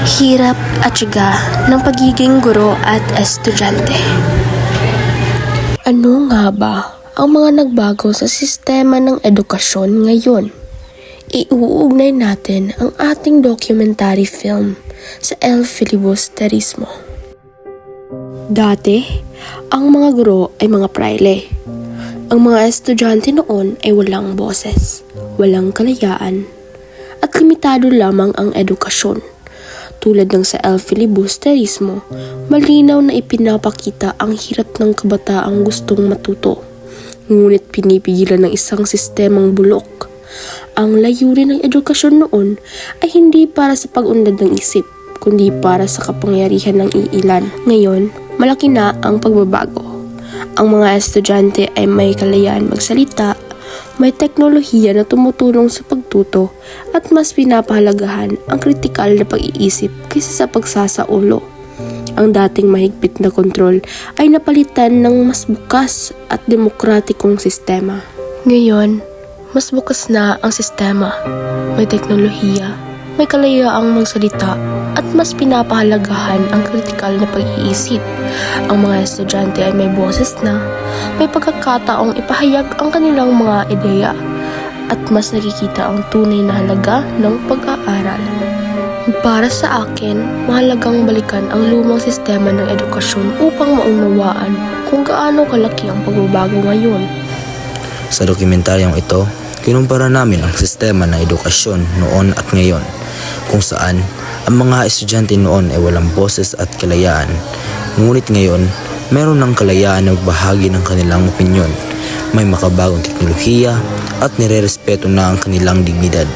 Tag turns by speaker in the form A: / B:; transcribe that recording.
A: Hirap at tiyaga ng pagiging guro at estudyante. Ano nga ba ang mga nagbago sa sistema ng edukasyon ngayon? Iuugnay natin ang ating documentary film sa El Filibusterismo. Dati, ang mga guro ay mga praile. Ang mga estudyante noon ay walang boses, walang kalayaan, at limitado lamang ang edukasyon. Tulad ng sa El Filibusterismo, malinaw na ipinapakita ang hirap ng kabataang gustong matuto, ngunit pinipigilan ng isang sistemang bulok. Ang layunin ng edukasyon noon ay hindi para sa pag-unlad ng isip, kundi para sa kapangyarihan ng iilan. Ngayon, malaki na ang pagbabago. Ang mga estudyante ay may kalayaan magsalita, may teknolohiya na tumutulong sa pagtuto at mas pinapahalagahan ang kritikal na pag-iisip kaysa sa pagsasaulo. Ang dating mahigpit na kontrol ay napalitan ng mas bukas at demokratikong sistema. Ngayon, mas bukas na ang sistema. May teknolohiya, may kalayaang magsalita at mas pinapahalagahan ang kritikal na pag-iisip. Ang mga estudyante ay may boses na, may pagkakataong ipahayag ang kanilang mga ideya at mas nakikita ang tunay na halaga ng pag-aaral. Para sa akin, mahalagang balikan ang lumang sistema ng edukasyon upang maunawaan kung gaano kalaki ang pagbabago ngayon.
B: Sa dokumentaryong ito, kinumpara namin ang sistema ng edukasyon noon at ngayon, kung saan ang mga estudyante noon ay walang boses at kalayaan, ngunit ngayon, meron ng kalayaan na magbahagi ng kanilang opinyon, may makabagong teknolohiya at nire-respeto na ang kanilang dignidad.